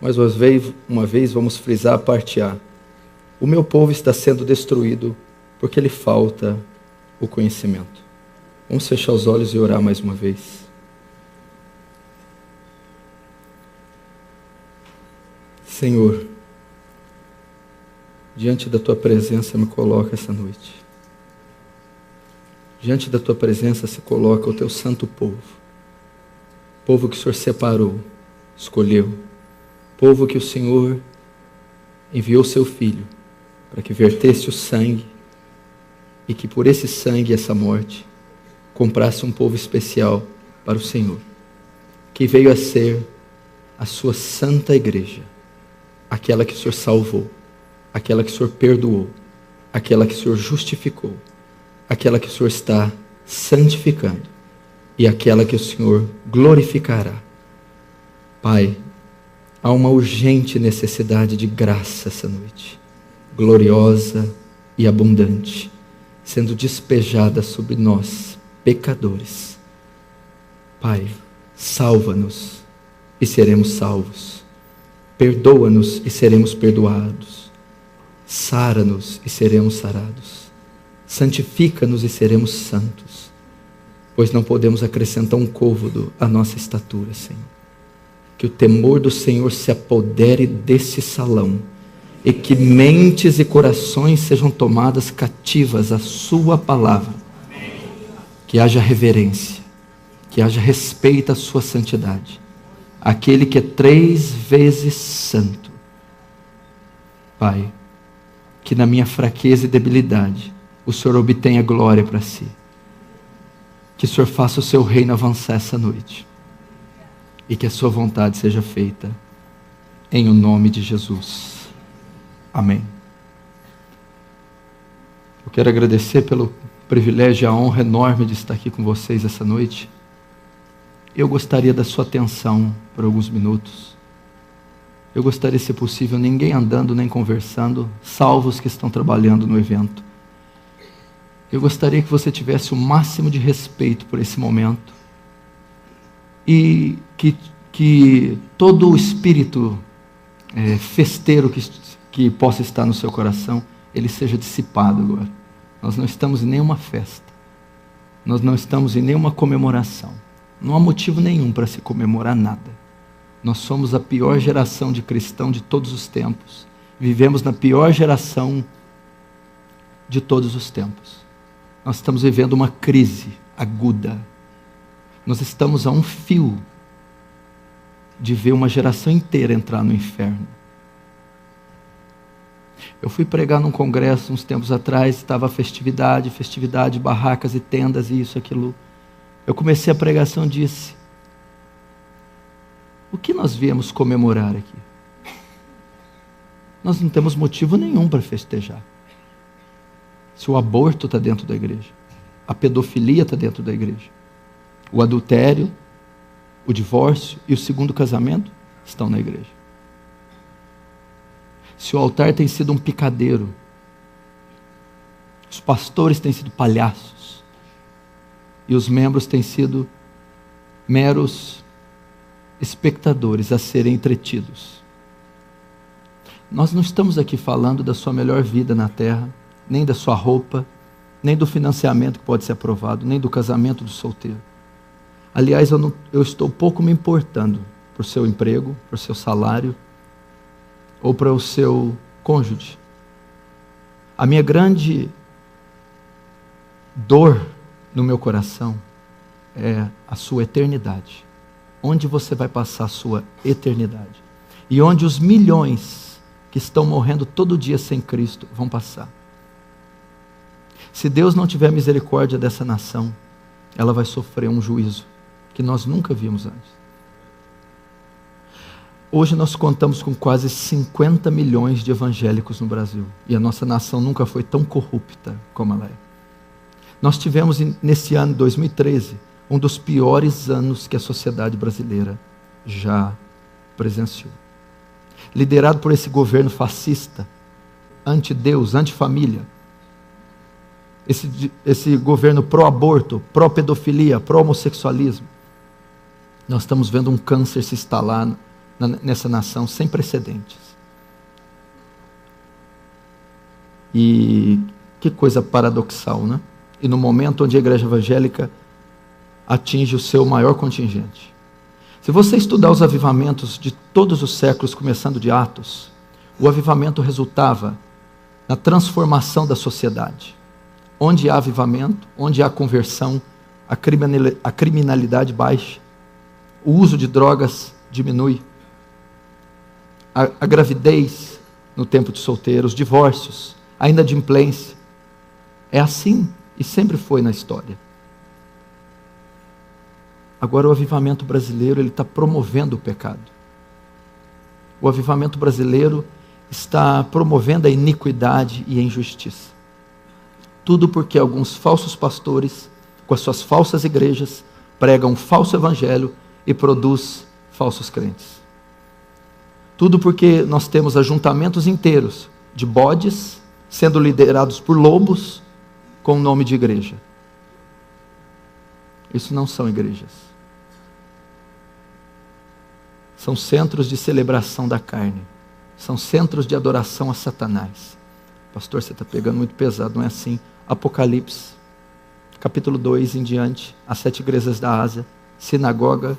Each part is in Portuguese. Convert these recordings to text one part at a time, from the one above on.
Mais uma vez, vamos frisar a parte A. O meu povo está sendo destruído porque lhe falta o conhecimento. Vamos fechar os olhos e orar mais uma vez. Senhor, diante da Tua presença me coloca essa noite. Diante da Tua presença se coloca o Teu santo povo. Povo que o Senhor separou, escolheu. Povo que o Senhor enviou Seu Filho para que vertesse o sangue e que por esse sangue e essa morte comprasse um povo especial para o Senhor, que veio a ser a Sua santa igreja, aquela que o Senhor salvou, aquela que o Senhor perdoou, aquela que o Senhor justificou, aquela que o Senhor está santificando e aquela que o Senhor glorificará. Pai, há uma urgente necessidade de graça essa noite, gloriosa e abundante, sendo despejada sobre nós, pecadores. Pai, salva-nos e seremos salvos. Perdoa-nos e seremos perdoados. Sara-nos e seremos sarados. Santifica-nos e seremos santos, pois não podemos acrescentar um côvado à nossa estatura, Senhor. Que o temor do Senhor se apodere desse salão e que mentes e corações sejam tomadas cativas à Sua palavra. Que haja reverência, que haja respeito à Sua santidade. Aquele que é 3 vezes santo. Pai, que na minha fraqueza e debilidade o Senhor obtenha glória para si. Que o Senhor faça o Seu reino avançar essa noite. E que a Sua vontade seja feita em o nome de Jesus. Amém. Eu quero agradecer pelo privilégio e a honra enorme de estar aqui com vocês essa noite. Eu gostaria da sua atenção por alguns minutos. Eu gostaria, se possível, ninguém andando nem conversando, salvo os que estão trabalhando no evento. Eu gostaria que você tivesse o máximo de respeito por esse momento e que todo o espírito festeiro que possa estar no seu coração, ele seja dissipado agora. Nós não estamos em nenhuma festa, nós não estamos em nenhuma comemoração, não há motivo nenhum para se comemorar nada. Nós somos a pior geração de cristão de todos os tempos, vivemos na pior geração de todos os tempos. Nós estamos vivendo uma crise aguda, nós estamos a um fio de ver uma geração inteira entrar no inferno. Eu fui pregar num congresso uns tempos atrás, estava festividade, barracas e tendas e isso, aquilo. Eu comecei a pregação e disse: o que nós viemos comemorar aqui? Nós não temos motivo nenhum para festejar. Se o aborto está dentro da igreja, a pedofilia está dentro da igreja, o adultério, o divórcio e o segundo casamento estão na igreja. Se o altar tem sido um picadeiro, os pastores têm sido palhaços, e os membros têm sido meros espectadores a serem entretidos. Nós não estamos aqui falando da sua melhor vida na terra, nem da sua roupa, nem do financiamento que pode ser aprovado, nem do casamento do solteiro. Aliás, eu estou pouco me importando por seu emprego, por seu salário, ou para o seu cônjuge. A minha grande dor no meu coração é a sua eternidade. Onde você vai passar a sua eternidade? E onde os milhões que estão morrendo todo dia sem Cristo vão passar? Se Deus não tiver misericórdia dessa nação, ela vai sofrer um juízo que nós nunca vimos antes. Hoje nós contamos com quase 50 milhões de evangélicos no Brasil. E a nossa nação nunca foi tão corrupta como ela é. Nós tivemos nesse ano, 2013, um dos piores anos que a sociedade brasileira já presenciou. Liderado por esse governo fascista, anti-Deus, anti-família. Esse governo pró-aborto, pró-pedofilia, pró-homossexualismo. Nós estamos vendo um câncer se instalar nessa nação sem precedentes. E que coisa paradoxal, né? E no momento onde a igreja evangélica atinge o seu maior contingente. Se você estudar os avivamentos de todos os séculos, começando de Atos, o avivamento resultava na transformação da sociedade. Onde há avivamento, onde há conversão, a criminalidade baixa, o uso de drogas diminui, a gravidez no tempo de solteiro, os divórcios, a inadimplência. É assim e sempre foi na história. Agora o avivamento brasileiro está promovendo o pecado. O avivamento brasileiro está promovendo a iniquidade e a injustiça. Tudo porque alguns falsos pastores, com as suas falsas igrejas, pregam um falso evangelho e produz falsos crentes. Tudo porque nós temos ajuntamentos inteiros de bodes sendo liderados por lobos com o nome de igreja. Isso não são igrejas. São centros de celebração da carne. São centros de adoração a Satanás. Pastor, você está pegando muito pesado, não é assim? Apocalipse, capítulo 2 em diante, as 7 igrejas da Ásia, sinagoga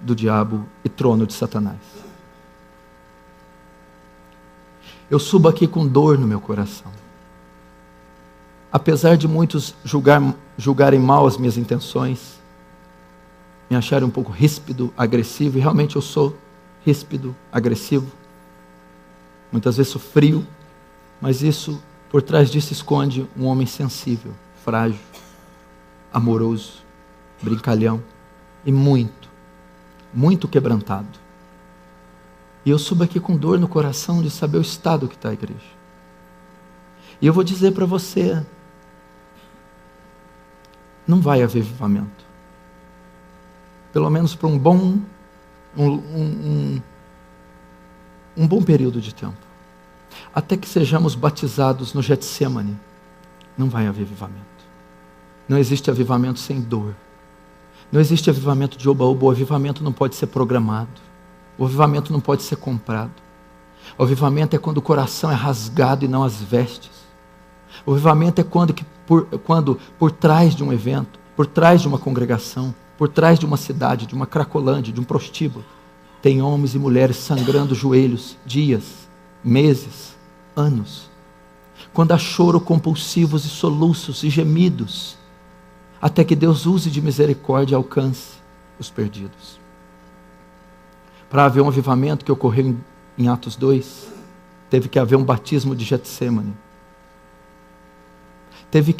do diabo e trono de Satanás. Eu subo aqui com dor no meu coração. Apesar de muitos julgarem mal as minhas intenções, me acharem um pouco ríspido, agressivo, e realmente eu sou ríspido, agressivo, muitas vezes sou frio, mas isso, por trás disso esconde um homem sensível, frágil, amoroso, brincalhão e muito quebrantado. E eu subo aqui com dor no coração de saber o estado que está a igreja. E eu vou dizer para você, não vai haver avivamento. Pelo menos por um bom período de tempo. Até que sejamos batizados no Getsemane, não vai haver avivamento. Não existe avivamento sem dor. Não existe avivamento de oba-oba. O avivamento não pode ser programado. O avivamento não pode ser comprado. O avivamento é quando o coração é rasgado e não as vestes. O avivamento é quando por trás de um evento, por trás de uma congregação, por trás de uma cidade, de uma cracolândia, de um prostíbulo, tem homens e mulheres sangrando joelhos, dias, meses, anos. Quando há choro compulsivos e soluços e gemidos, até que Deus use de misericórdia e alcance os perdidos. Para haver um avivamento que ocorreu em Atos 2, teve que haver um batismo de Getsemane. Teve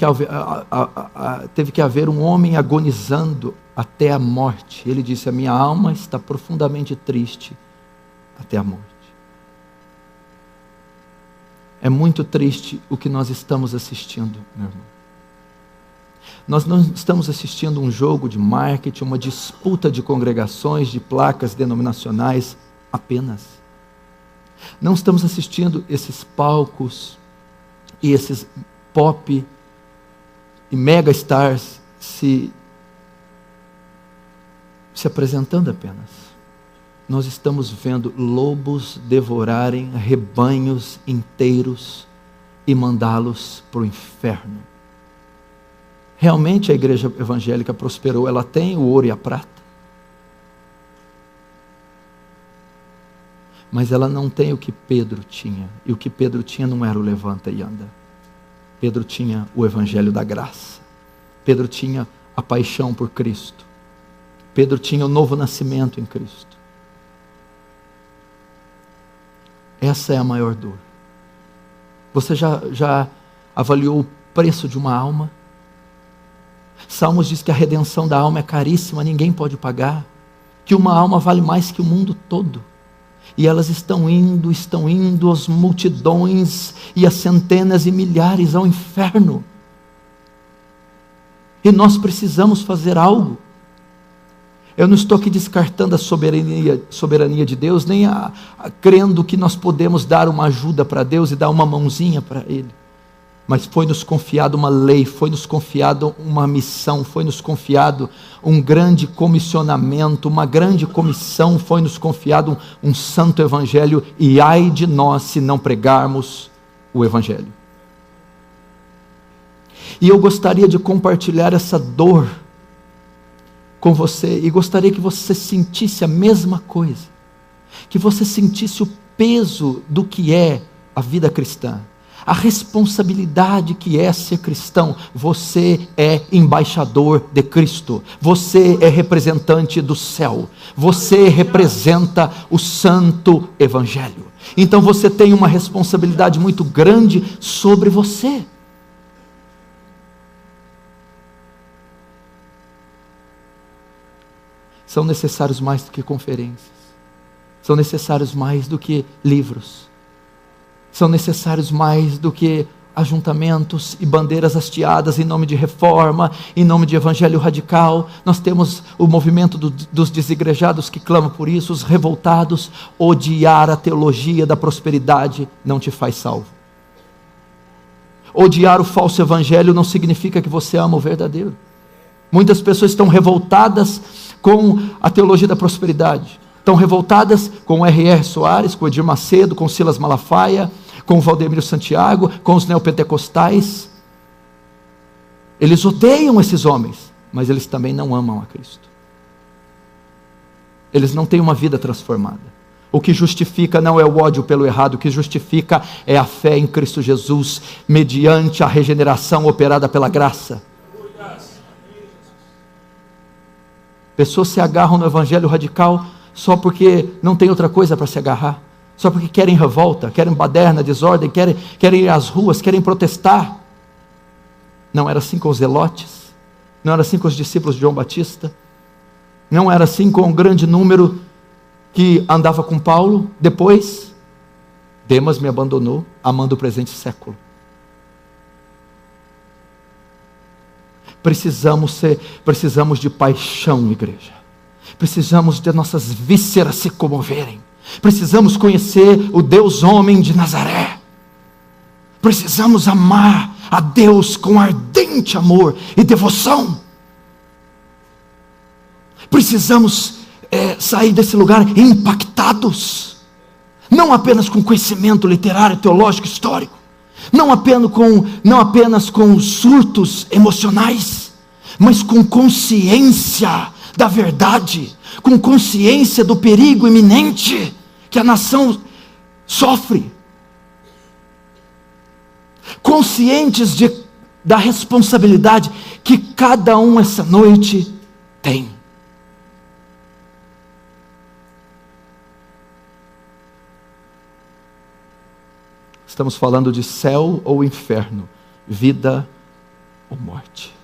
que haver um homem agonizando até a morte. Ele disse, a minha alma está profundamente triste até a morte. É muito triste o que nós estamos assistindo, meu irmão. Nós não estamos assistindo um jogo de marketing, uma disputa de congregações, de placas denominacionais apenas. Não estamos assistindo esses palcos e esses pop e mega stars se apresentando apenas. Nós estamos vendo lobos devorarem rebanhos inteiros e mandá-los para o inferno. Realmente a igreja evangélica prosperou, ela tem o ouro e a prata. Mas ela não tem o que Pedro tinha. E o que Pedro tinha não era o levanta e anda. Pedro tinha o evangelho da graça. Pedro tinha a paixão por Cristo. Pedro tinha o novo nascimento em Cristo. Essa é a maior dor. Você já avaliou o preço de uma alma? Salmos diz que a redenção da alma é caríssima, ninguém pode pagar. Que uma alma vale mais que o mundo todo. E elas estão indo as multidões e as centenas e milhares ao inferno. E nós precisamos fazer algo. Eu não estou aqui descartando a soberania de Deus, nem crendo que nós podemos dar uma ajuda para Deus e dar uma mãozinha para Ele. mas foi-nos confiado uma lei, foi-nos confiado uma missão, foi-nos confiado um grande comissionamento, uma grande comissão, foi-nos confiado um santo evangelho, e ai de nós se não pregarmos o evangelho. E eu gostaria de compartilhar essa dor com você, e gostaria que você sentisse a mesma coisa, que você sentisse o peso do que é a vida cristã, a responsabilidade que é ser cristão. Você é embaixador de Cristo, você é representante do céu, você representa o santo evangelho, então você tem uma responsabilidade muito grande sobre você. São necessários mais do que conferências, são necessários mais do que livros, são necessários mais do que ajuntamentos e bandeiras hasteadas em nome de reforma, em nome de evangelho radical. Nós temos o movimento dos desigrejados que clama por isso, os revoltados. Odiar a teologia da prosperidade não te faz salvo. Odiar o falso evangelho não significa que você ama o verdadeiro. Muitas pessoas estão revoltadas com a teologia da prosperidade, estão revoltadas com o R.R. Soares, com o Edir Macedo, com o Silas Malafaia, com o Valdemiro Santiago, com os neopentecostais. Eles odeiam esses homens, mas eles também não amam a Cristo. Eles não têm uma vida transformada. O que justifica não é o ódio pelo errado, o que justifica é a fé em Cristo Jesus, mediante a regeneração operada pela graça. Pessoas se agarram no evangelho radical só porque não tem outra coisa para se agarrar, só porque querem revolta, querem baderna, desordem, querem ir às ruas, querem protestar. Não era assim com os zelotes, não era assim com os discípulos de João Batista, não era assim com o grande número que andava com Paulo. Depois, Demas me abandonou, amando o presente século. Precisamos de paixão, igreja. Precisamos de nossas vísceras se comoverem. Precisamos conhecer o Deus homem de Nazaré. Precisamos amar a Deus com ardente amor e devoção. Precisamos sair desse lugar impactados, não apenas com conhecimento literário, teológico, histórico, não apenas com surtos emocionais, mas com consciência da verdade, com consciência do perigo iminente que a nação sofre, conscientes da responsabilidade que cada um essa noite tem. Estamos falando de céu ou inferno, vida ou morte.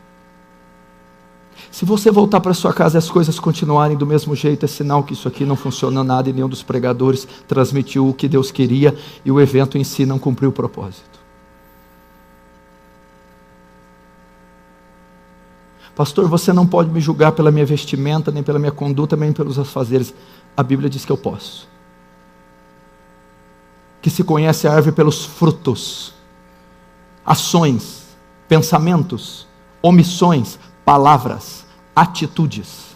Se você voltar para sua casa e as coisas continuarem do mesmo jeito, é sinal que isso aqui não funciona nada e nenhum dos pregadores transmitiu o que Deus queria e o evento em si não cumpriu o propósito. Pastor, você não pode me julgar pela minha vestimenta, nem pela minha conduta, nem pelos afazeres. A Bíblia diz que eu posso. Que se conhece a árvore pelos frutos, ações, pensamentos, omissões, palavras, atitudes.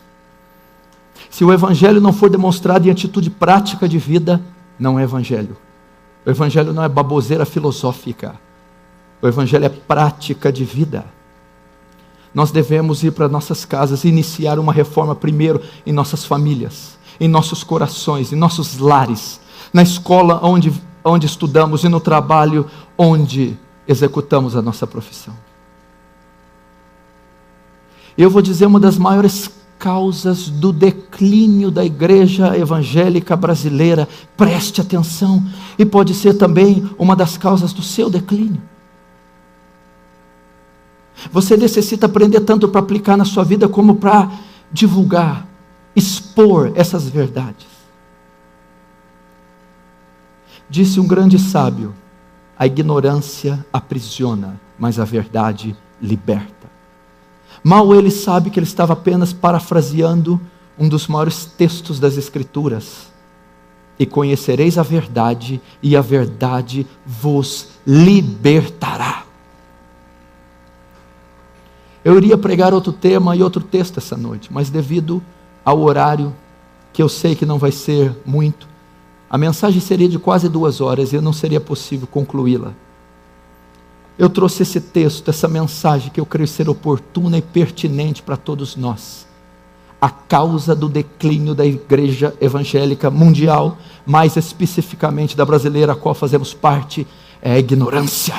Se o evangelho não for demonstrado em atitude prática de vida, não é evangelho. O evangelho não é baboseira filosófica. O evangelho é prática de vida. Nós devemos ir para nossas casas e iniciar uma reforma primeiro em nossas famílias, em nossos corações, em nossos lares, na escola onde estudamos e no trabalho onde executamos a nossa profissão. Eu vou dizer uma das maiores causas do declínio da igreja evangélica brasileira, preste atenção, e pode ser também uma das causas do seu declínio. Você necessita aprender tanto para aplicar na sua vida como para divulgar, expor essas verdades. Disse um grande sábio: a ignorância aprisiona, mas a verdade liberta. Mal ele sabe que ele estava apenas parafraseando um dos maiores textos das Escrituras. E conhecereis a verdade, e a verdade vos libertará. Eu iria pregar outro tema e outro texto essa noite, mas devido ao horário, que eu sei que não vai ser muito, a mensagem seria de quase 2 horas e não seria possível concluí-la. Eu trouxe esse texto, essa mensagem que eu creio ser oportuna e pertinente para todos nós. A causa do declínio da igreja evangélica mundial, mais especificamente da brasileira, a qual fazemos parte, é a ignorância.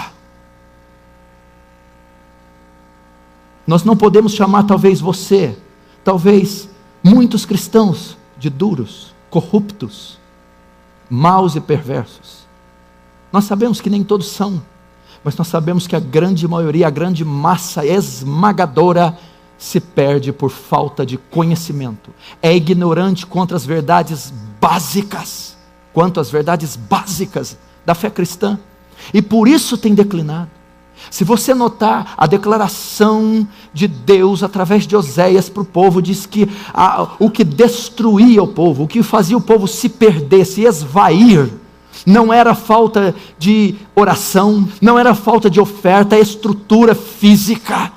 Nós não podemos chamar talvez você, talvez muitos cristãos de duros, corruptos, maus e perversos. Nós sabemos que nem todos são, mas nós sabemos que a grande maioria, a grande massa esmagadora se perde por falta de conhecimento. É ignorante quanto às verdades básicas, da fé cristã, e por isso tem declinado. Se você notar a declaração de Deus através de Oséias para o povo, diz que o que destruía o povo, o que fazia o povo se perder, se esvair, não era falta de oração, não era falta de oferta, estrutura física,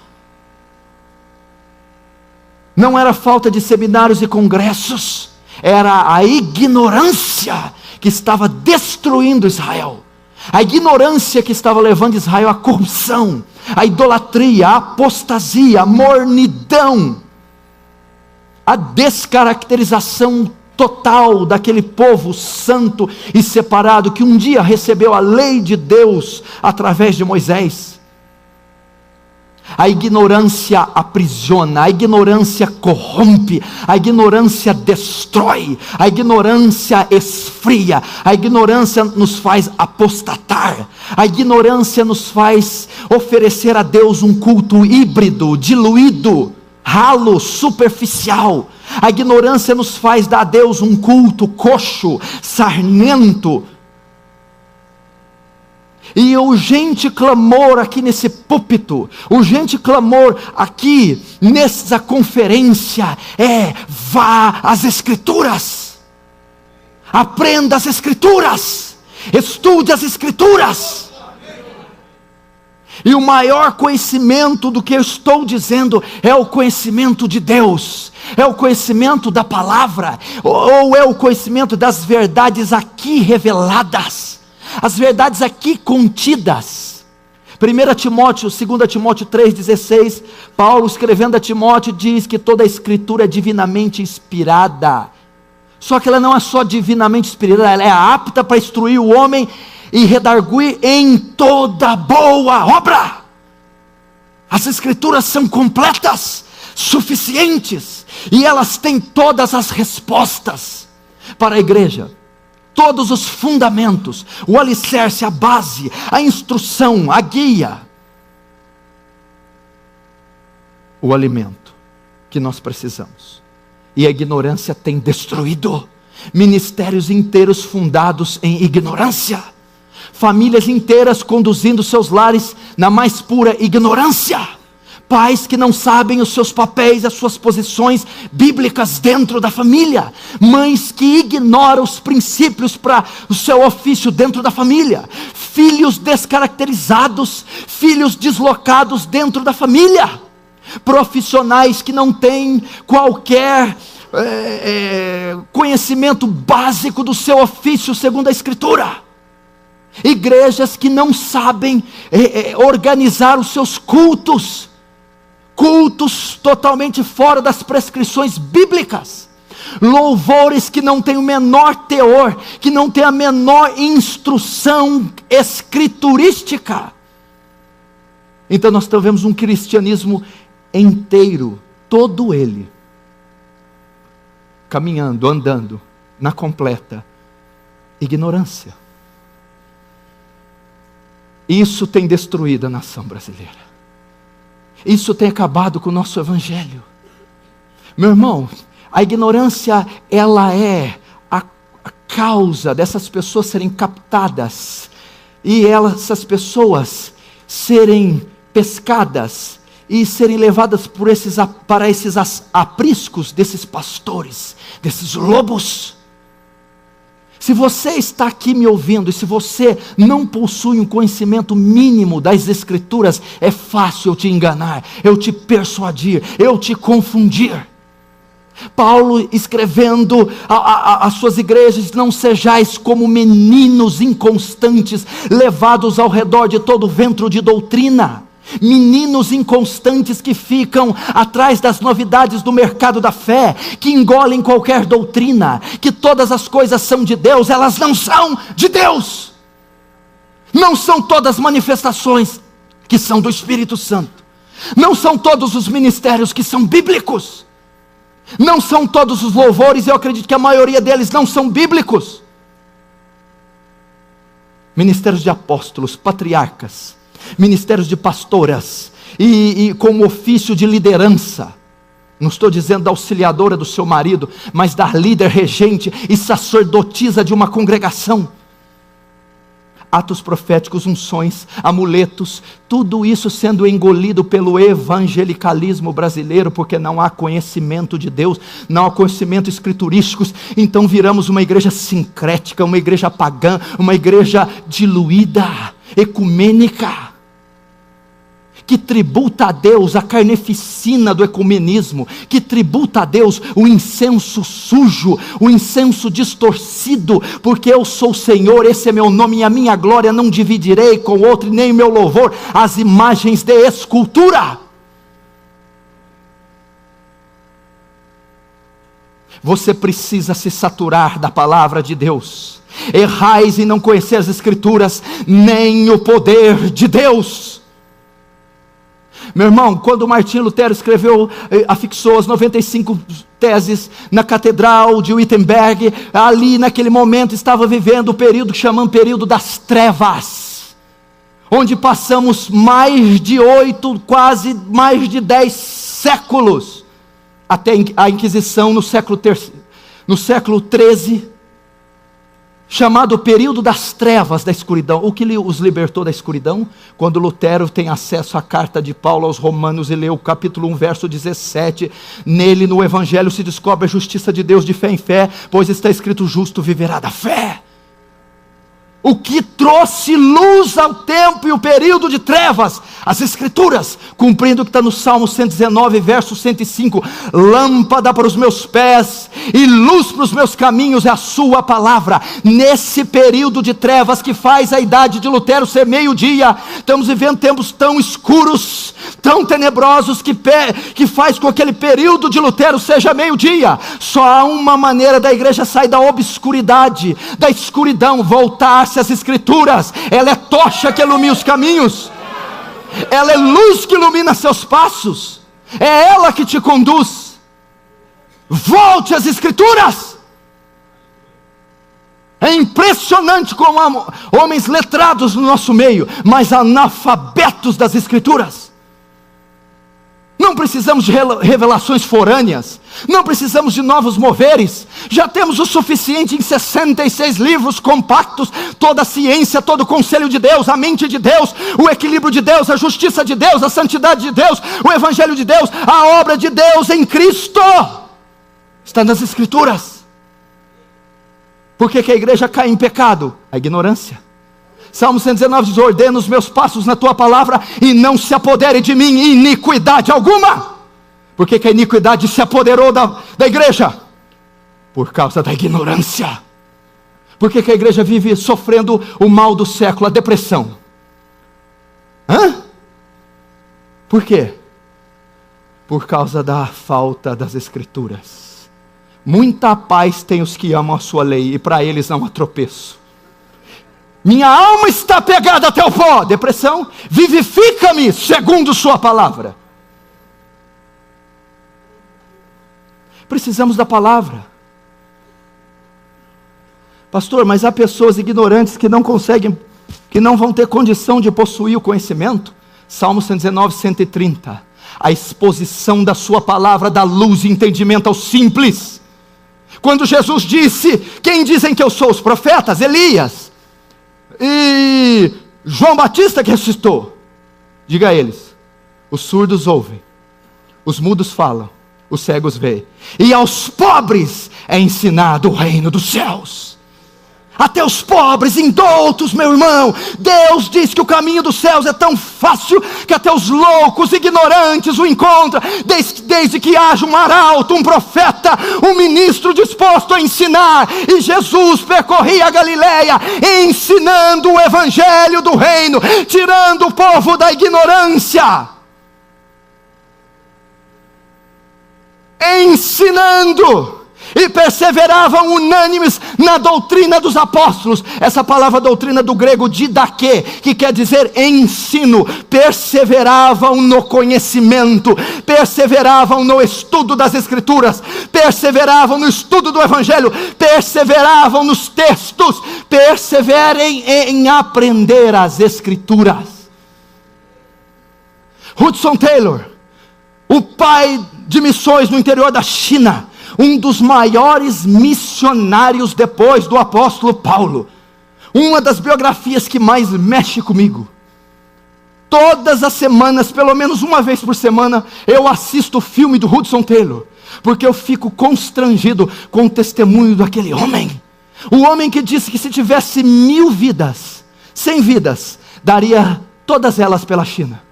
não era falta de seminários e congressos, era a ignorância que estava destruindo Israel. A ignorância que estava levando Israel à corrupção, à idolatria, à apostasia, à mornidão, à descaracterização total daquele povo santo e separado que um dia recebeu a lei de Deus através de Moisés. A ignorância aprisiona, a ignorância corrompe, a ignorância destrói, a ignorância esfria, a ignorância nos faz apostatar, a ignorância nos faz oferecer a Deus um culto híbrido, diluído, ralo, superficial. A ignorância nos faz dar a Deus um culto coxo, sarnento. E urgente clamor aqui nesse púlpito, urgente clamor aqui nessa conferência vá às Escrituras, aprenda as Escrituras, estude as Escrituras. E o maior conhecimento do que eu estou dizendo é o conhecimento de Deus, é o conhecimento da palavra, ou é o conhecimento das verdades aqui reveladas, as verdades aqui contidas. 1 Timóteo, 2 Timóteo 3,16, Paulo escrevendo a Timóteo diz que toda a Escritura é divinamente inspirada. Só que ela não é só divinamente inspirada, ela é apta para instruir o homem e redarguir em toda boa obra. As Escrituras são completas, suficientes, e elas têm todas as respostas para a igreja. Todos os fundamentos, o alicerce, a base, a instrução, a guia, o alimento que nós precisamos. E a ignorância tem destruído ministérios inteiros fundados em ignorância, famílias inteiras conduzindo seus lares na mais pura ignorância, pais que não sabem os seus papéis, as suas posições bíblicas dentro da família, mães que ignoram os princípios para o seu ofício dentro da família, filhos descaracterizados, filhos deslocados dentro da família, profissionais que não têm qualquer conhecimento básico do seu ofício segundo a Escritura, igrejas que não sabem organizar os seus cultos totalmente fora das prescrições bíblicas, louvores que não têm o menor teor, que não têm a menor instrução escriturística. Então nós vemos um cristianismo inteiro, todo ele, caminhando, andando na completa ignorância. Isso tem destruído a nação brasileira. Isso tem acabado com o nosso evangelho. Meu irmão, a ignorância, ela é a causa dessas pessoas serem captadas, e essas pessoas serem pescadas, e serem levadas para esses apriscos desses pastores, desses lobos, Se você está aqui me ouvindo e se você não possui um conhecimento mínimo das Escrituras, é fácil eu te enganar, eu te persuadir, eu te confundir. Paulo escrevendo às suas igrejas: não sejais como meninos inconstantes, levados ao redor de todo vento de doutrina. Meninos inconstantes que ficam atrás das novidades do mercado da fé, que engolem qualquer doutrina, que todas as coisas são de Deus. Elas não são de Deus. Não são todas as manifestações que são do Espírito Santo. Não são todos os ministérios que são bíblicos. Não são todos os louvores, eu acredito que a maioria deles não são bíblicos. Ministérios de apóstolos, patriarcas, ministérios de pastoras, e com ofício de liderança. Não estou dizendo da auxiliadora do seu marido, mas da líder regente e sacerdotisa de uma congregação. Atos proféticos, unções, amuletos, tudo isso sendo engolido pelo evangelicalismo brasileiro, porque não há conhecimento de Deus, não há conhecimento escriturístico. Então viramos uma igreja sincrética, uma igreja pagã, uma igreja diluída, ecumênica, que tributa a Deus a carneficina do ecumenismo, que tributa a Deus o incenso sujo, o incenso distorcido, porque eu sou o Senhor, esse é meu nome, e a minha glória não dividirei com outro, nem o meu louvor as imagens de escultura. Você precisa se saturar da palavra de Deus. Errais em não conhecer as Escrituras, nem o poder de Deus. Meu irmão, quando Martinho Lutero escreveu, afixou as 95 teses na catedral de Wittenberg, ali naquele momento estava vivendo o período que chamamos período das trevas, onde passamos mais de 8, quase mais de 10 séculos, até a Inquisição no século XIII, chamado período das trevas, da escuridão. O que os libertou da escuridão? Quando Lutero tem acesso à carta de Paulo aos Romanos e lê o capítulo 1, verso 17, nele no Evangelho se descobre a justiça de Deus de fé em fé, pois está escrito: o justo viverá da fé. O que trouxe luz ao tempo e o período de trevas? As Escrituras, cumprindo o que está no Salmo 119, verso 105, lâmpada para os meus pés e luz para os meus caminhos é a sua palavra. Nesse período de trevas que faz a idade de Lutero ser meio-dia, estamos vivendo tempos tão escuros, tão tenebrosos, que faz com que aquele período de Lutero seja meio-dia. Só há uma maneira da igreja sair da obscuridade, da escuridão, voltar-se às Escrituras. Ela é tocha que ilumina os caminhos, ela é luz que ilumina seus passos, é ela que te conduz. Volte às Escrituras. É impressionante como há homens letrados no nosso meio, mas analfabetos das Escrituras. Não precisamos de revelações forâneas, não precisamos de novos moveres, já temos o suficiente em 66 livros compactos, toda a ciência, todo o conselho de Deus, a mente de Deus, o equilíbrio de Deus, a justiça de Deus, a santidade de Deus, o evangelho de Deus, a obra de Deus em Cristo, está nas Escrituras. Por que a igreja cai em pecado? A ignorância. Salmo 119 diz: ordena os meus passos na tua palavra, e não se apodere de mim iniquidade alguma. Por que a iniquidade se apoderou da igreja? Por causa da ignorância. Por que a igreja vive sofrendo o mal do século, a depressão? Por quê? Por causa da falta das Escrituras. Muita paz tem os que amam a sua lei, e para eles não há tropeço. Minha alma está pegada até o pó. Depressão. Vivifica-me segundo sua palavra. Precisamos da palavra. Pastor, mas há pessoas ignorantes que não conseguem, que não vão ter condição de possuir o conhecimento. Salmo 119, 130. A exposição da sua palavra dá luz e entendimento aos simples. Quando Jesus disse: quem dizem que eu sou? Os profetas? Elias e João Batista que ressuscitou. Diga a eles: os surdos ouvem, os mudos falam, os cegos veem, e aos pobres é ensinado o reino dos céus. até os pobres, indoutos, meu irmão. Deus diz que o caminho dos céus é tão fácil que até os loucos, ignorantes o encontram, desde que haja um arauto, um profeta, um ministro disposto a ensinar. E Jesus percorria a Galileia, ensinando o evangelho do reino, tirando o povo da ignorância, ensinando. E perseveravam unânimes na doutrina dos apóstolos. Essa palavra doutrina do grego didaquê, que quer dizer ensino. Perseveravam no conhecimento, perseveravam no estudo das escrituras, perseveravam no estudo do evangelho, perseveravam nos textos. Perseverem em aprender as escrituras. Hudson Taylor, o pai de missões no interior da China, um dos maiores missionários depois do apóstolo Paulo. Uma das biografias que mais mexe comigo. Todas as semanas, pelo menos uma vez por semana, eu assisto o filme do Hudson Taylor, porque eu fico constrangido com o testemunho daquele homem. O homem que disse que se tivesse 1000 vidas, 100 vidas, daria todas elas pela China.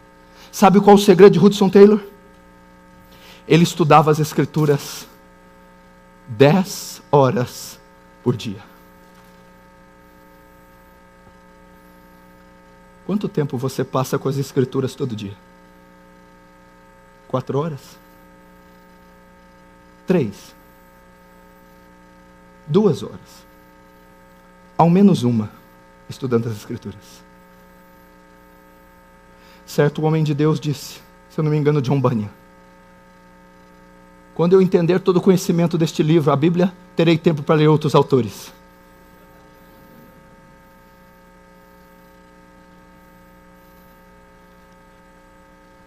Sabe qual o segredo de Hudson Taylor? Ele estudava as escrituras 10 horas por dia. Quanto tempo você passa com as escrituras todo dia? 4 horas? 3? 2 horas? Ao menos uma, estudando as escrituras. Certo homem de Deus disse, se eu não me engano, John Bunyan: quando eu entender todo o conhecimento deste livro, a Bíblia, terei tempo para ler outros autores.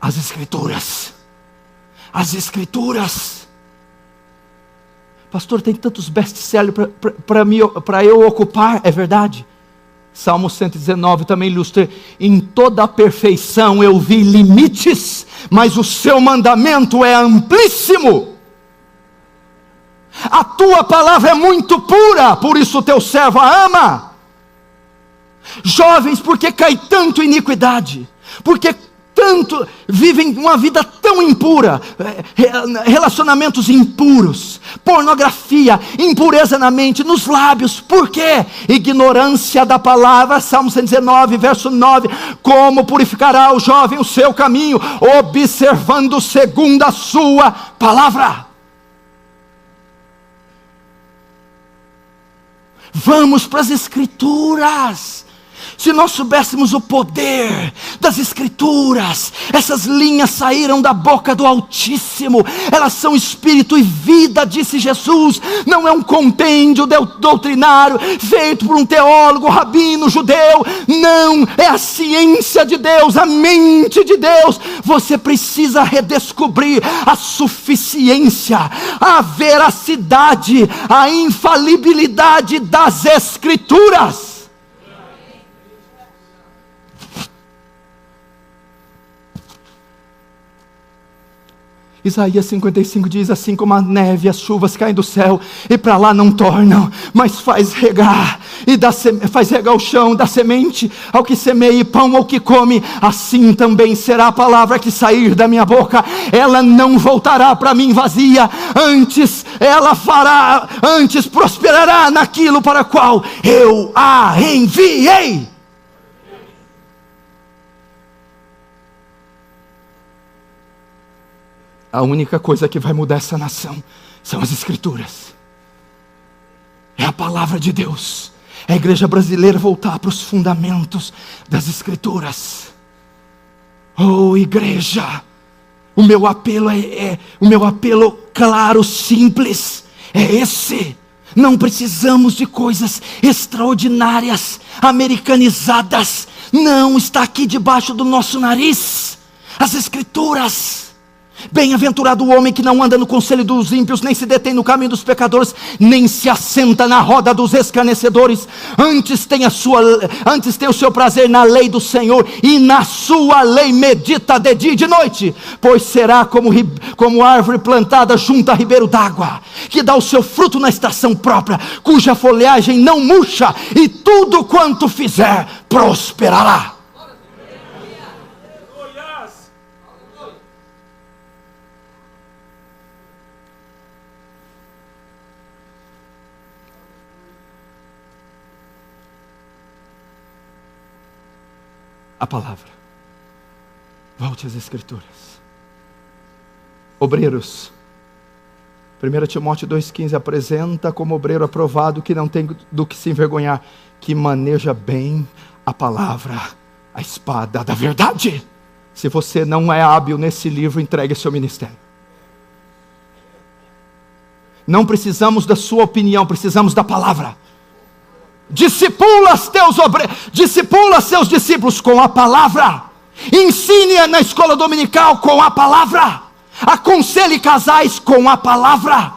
As Escrituras. As Escrituras. Pastor, tem tantos best-sellers para eu ocupar. É verdade. Salmo 119 também ilustra: em toda a perfeição eu vi limites, mas o seu mandamento é amplíssimo. A tua palavra é muito pura, por isso o teu servo a ama. Jovens, por que cai tanto em iniquidade? Porque tanto vivem uma vida tão impura, relacionamentos impuros, pornografia, impureza na mente, nos lábios. Por quê? Ignorância da palavra. Salmo 119, verso 9: como purificará o jovem o seu caminho? Observando segundo a sua palavra. Vamos para as Escrituras. Se nós soubéssemos o poder das Escrituras, essas linhas saíram da boca do Altíssimo, elas são espírito e vida, disse Jesus. Não é um compêndio doutrinário feito por um teólogo, rabino, judeu. Não, é a ciência de Deus, a mente de Deus. Você precisa redescobrir a suficiência, a veracidade, a infalibilidade das Escrituras. Isaías 55 diz: assim como a neve e as chuvas caem do céu e para lá não tornam, mas faz regar faz regar o chão, dá semente ao que semeia e pão ao que come, assim também será a palavra que sair da minha boca. Ela não voltará para mim vazia, antes prosperará naquilo para qual eu a enviei. A única coisa que vai mudar essa nação são as Escrituras. É a palavra de Deus. É a igreja brasileira voltar para os fundamentos das Escrituras. Oh, igreja, o meu apelo claro, simples, é esse. Não precisamos de coisas extraordinárias, americanizadas. Não, está aqui debaixo do nosso nariz. As Escrituras. Bem-aventurado o homem que não anda no conselho dos ímpios, nem se detém no caminho dos pecadores, nem se assenta na roda dos escarnecedores. Antes tem o seu prazer na lei do Senhor, e na sua lei medita de dia e de noite. Pois será como árvore plantada junto a ribeiro d'água, que dá o seu fruto na estação própria, cuja folhagem não murcha, e tudo quanto fizer prosperará. A palavra. Volte às Escrituras. Obreiros. 1 Timóteo 2,15 apresenta como obreiro aprovado, que não tem do que se envergonhar, que maneja bem a palavra, a espada da verdade. Se você não é hábil nesse livro, entregue seu ministério. Não precisamos da sua opinião, precisamos da palavra. Discipula seus discípulos com a palavra. Ensine na escola dominical com a palavra. Aconselhe casais com a palavra.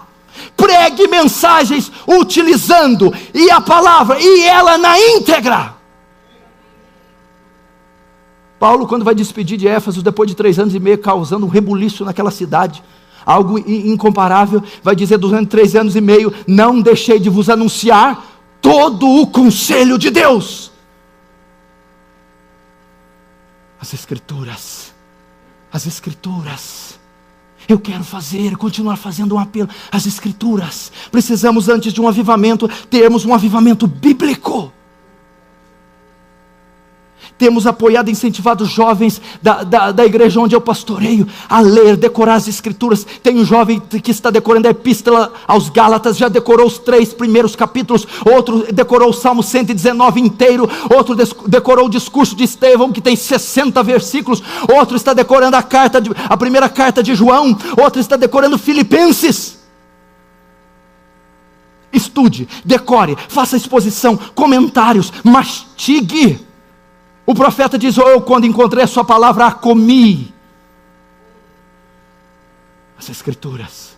Pregue mensagens utilizando e a palavra, e ela na íntegra. Paulo, quando vai despedir de Éfeso, depois de 3 anos e meio causando um rebuliço naquela cidade, algo incomparável, vai dizer: durante 3 anos e meio não deixei de vos anunciar todo o conselho de Deus. As Escrituras. Eu quero continuar fazendo um apelo às Escrituras. Precisamos, antes de um avivamento, termos um avivamento bíblico. Temos apoiado e incentivado os jovens da igreja onde eu pastoreio a ler, decorar as Escrituras. Tem um jovem que está decorando a Epístola aos Gálatas, já decorou os 3 primeiros capítulos. Outro decorou o Salmo 119 inteiro. Outro decorou o discurso de Estevão, que tem 60 versículos. Outro está decorando a primeira carta de João. Outro está decorando Filipenses. Estude, decore, faça exposição, comentários, mastigue. O profeta diz: eu, quando encontrei a sua palavra, a comi. As Escrituras.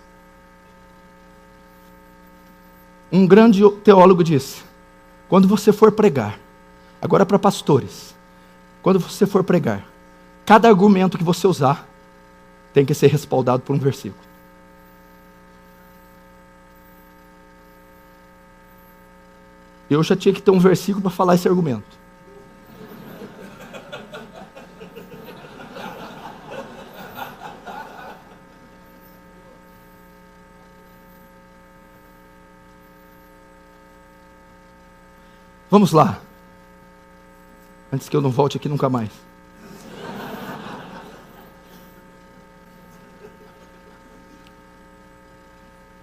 Um grande teólogo disse: quando você for pregar, agora para pastores, quando você for pregar, cada argumento que você usar tem que ser respaldado por um versículo. Eu já tinha que ter um versículo para falar esse argumento. Vamos lá, antes que eu não volte aqui nunca mais.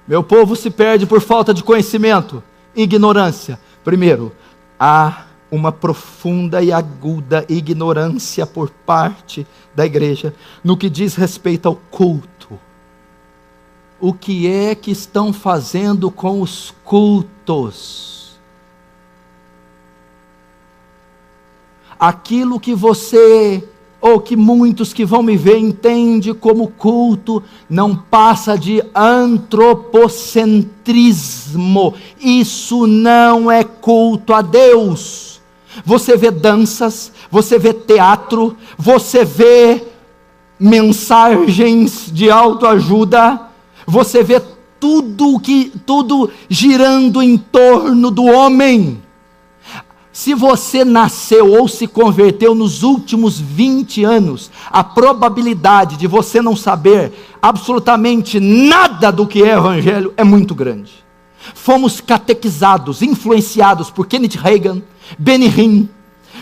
Meu povo se perde por falta de conhecimento, ignorância. Primeiro, há uma profunda e aguda ignorância por parte da igreja no que diz respeito ao culto. O que é que estão fazendo com os cultos? Aquilo que você, ou que muitos que vão me ver, entende como culto, não passa de antropocentrismo. Isso não é culto a Deus. Você vê danças, você vê teatro, você vê mensagens de autoajuda, você vê tudo girando em torno do homem. Se você nasceu ou se converteu nos últimos 20 anos, a probabilidade de você não saber absolutamente nada do que é Evangelho é muito grande. Fomos catequizados, influenciados por Kenneth Hagin, Benny Hinn,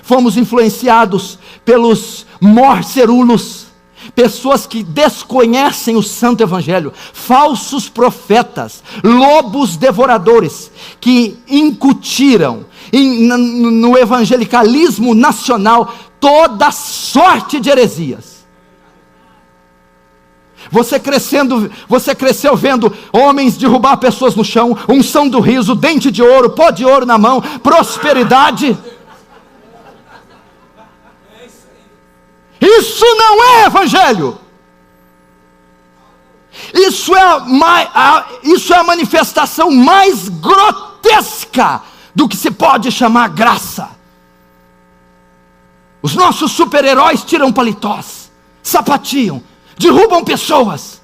fomos influenciados pelos morcerulos, pessoas que desconhecem o santo Evangelho, falsos profetas, lobos devoradores, que incutiram no evangelicalismo nacional toda sorte de heresias. Você cresceu vendo homens derrubar pessoas no chão, unção do riso, dente de ouro, pó de ouro na mão, prosperidade. Isso não é Evangelho. Isso é a manifestação mais grotesca do que se pode chamar graça. Os nossos super-heróis tiram paletós, sapateam, derrubam pessoas,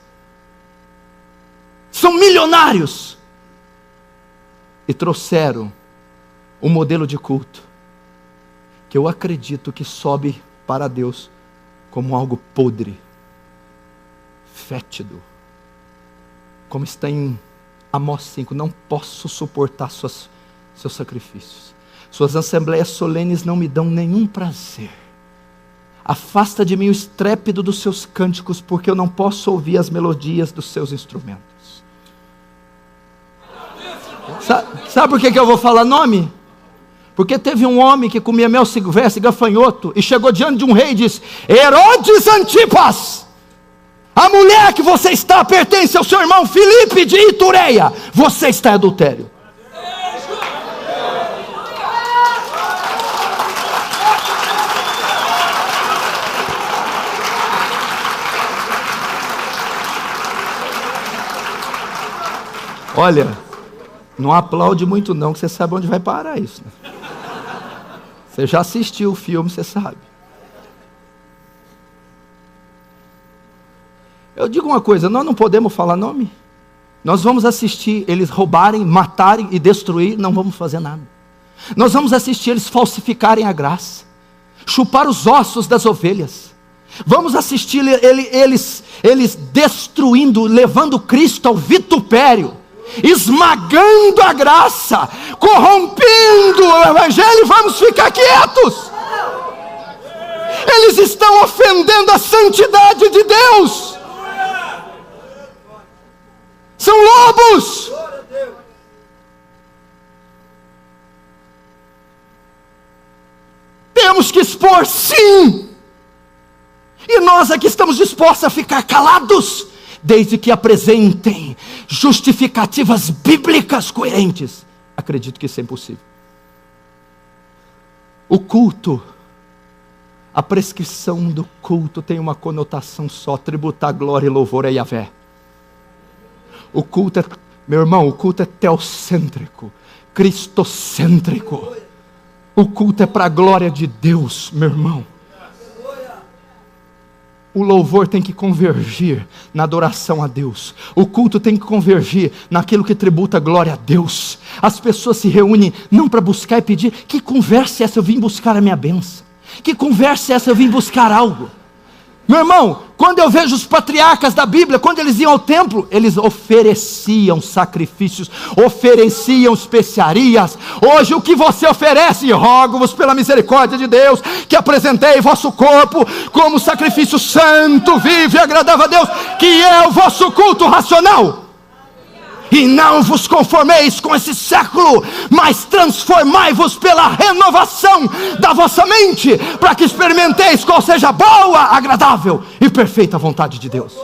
são milionários e trouxeram um modelo de culto que eu acredito que sobe para Deus como algo podre, fétido, como está em Amós 5, não posso suportar seus sacrifícios, suas assembleias solenes não me dão nenhum prazer, afasta de mim o estrépito dos seus cânticos, porque eu não posso ouvir as melodias dos seus instrumentos. Sabe por que eu vou falar nome? Porque teve um homem que comia mel, silvestre e gafanhoto, e chegou diante de um rei e disse: Herodes Antipas, a mulher que você está pertence ao seu irmão Filipe de Itureia, você está em adultério. Olha, não aplaude muito não, que você sabe onde vai parar isso, né? Você já assistiu o filme, você sabe. Eu digo uma coisa, nós não podemos falar nome. Nós vamos assistir eles roubarem, matarem e destruir, não vamos fazer nada. Nós vamos assistir eles falsificarem a graça, chupar os ossos das ovelhas. Vamos assistir eles destruindo, levando Cristo ao vitupério, esmagando a graça, corrompendo o evangelho. Vamos ficar quietos. Eles estão ofendendo a santidade de Deus. São lobos. Temos que expor, sim. E nós aqui estamos dispostos a ficar calados, desde que apresentem justificativas bíblicas coerentes. Acredito que isso é impossível. O culto, a prescrição do culto tem uma conotação só: tributar glória e louvor a Yahvé. O culto é, meu irmão, o culto é teocêntrico, cristocêntrico. O culto é para a glória de Deus, meu irmão. O louvor tem que convergir na adoração a Deus. O culto tem que convergir naquilo que tributa glória a Deus. As pessoas se reúnem não para buscar e pedir. Que conversa é essa? Eu vim buscar a minha bênção. Que conversa é essa? Eu vim buscar algo. Meu irmão, quando eu vejo os patriarcas da Bíblia, quando eles iam ao templo, eles ofereciam sacrifícios, ofereciam especiarias. Hoje o que você oferece? Rogo-vos pela misericórdia de Deus, que apresentei vosso corpo como sacrifício santo, vivo e agradável a Deus, que é o vosso culto racional. E não vos conformeis com esse século, mas transformai-vos pela renovação da vossa mente, para que experimenteis qual seja a boa, agradável e perfeita vontade de Deus.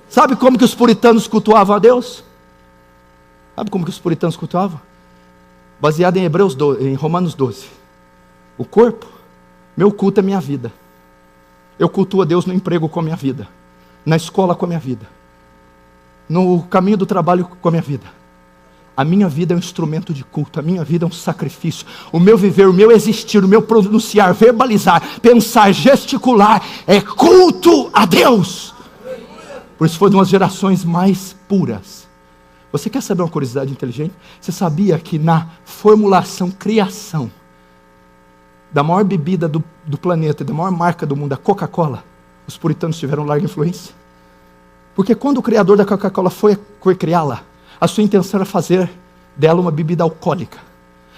Sabe como que os puritanos cultuavam a Deus? Sabe como que os puritanos cultuavam? Baseado em Romanos 12. O corpo, meu culto é minha vida. Eu cultuo a Deus no emprego com a minha vida, na escola com a minha vida, no caminho do trabalho com a minha vida. A minha vida é um instrumento de culto, a minha vida é um sacrifício. O meu viver, o meu existir, o meu pronunciar, verbalizar, pensar, gesticular é culto a Deus. Por isso foi de umas gerações mais puras. Você quer saber uma curiosidade inteligente? Você sabia que na formulação, criação da maior bebida do planeta e da maior marca do mundo, a Coca-Cola, os puritanos tiveram larga influência? Porque quando o criador da Coca-Cola foi criá-la, a sua intenção era fazer dela uma bebida alcoólica.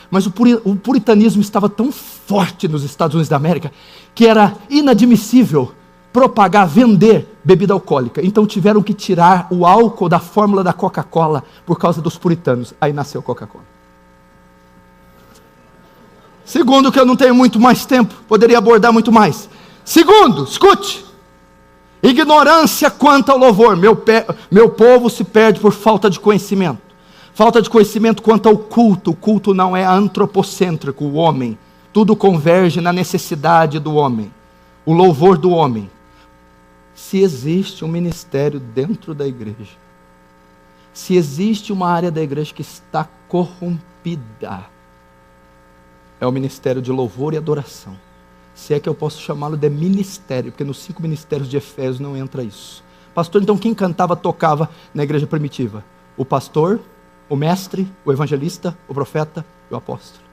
Mas o puritanismo estava tão forte nos Estados Unidos da América, que era inadmissível propagar, vender bebida alcoólica. Então tiveram que tirar o álcool da fórmula da Coca-Cola por causa dos puritanos. Aí nasceu a Coca-Cola. Segundo, que eu não tenho muito mais tempo, poderia abordar muito mais. Segundo, escute. Ignorância quanto ao louvor. Meu povo se perde por falta de conhecimento. Falta de conhecimento quanto ao culto. O culto não é antropocêntrico, o homem. Tudo converge na necessidade do homem. O louvor do homem. Se existe um ministério dentro da igreja, se existe uma área da igreja que está corrompida, é o ministério de louvor e adoração. Se é que eu posso chamá-lo de ministério, porque nos 5 ministérios de Efésios não entra isso. Pastor, então quem cantava, tocava na igreja primitiva? O pastor, o mestre, o evangelista, o profeta e o apóstolo.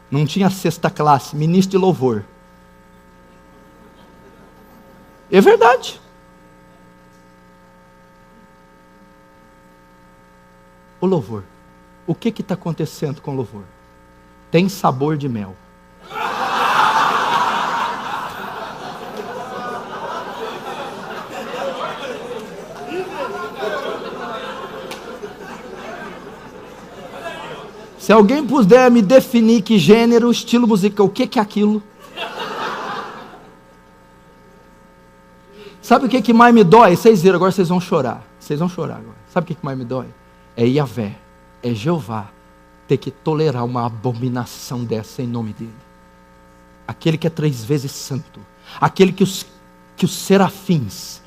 Não tinha 6ª classe, ministro de louvor. É verdade. O louvor. O que está acontecendo com o louvor? Tem sabor de mel. Se alguém puder me definir que gênero, estilo musical, o que é aquilo? Sabe o que mais me dói? Vocês viram, agora vocês vão chorar. Vocês vão chorar agora. Sabe o que mais me dói? É Yahvé, é Jeová, ter que tolerar uma abominação dessa em nome dele. Aquele que é 3 vezes santo. Aquele que os serafins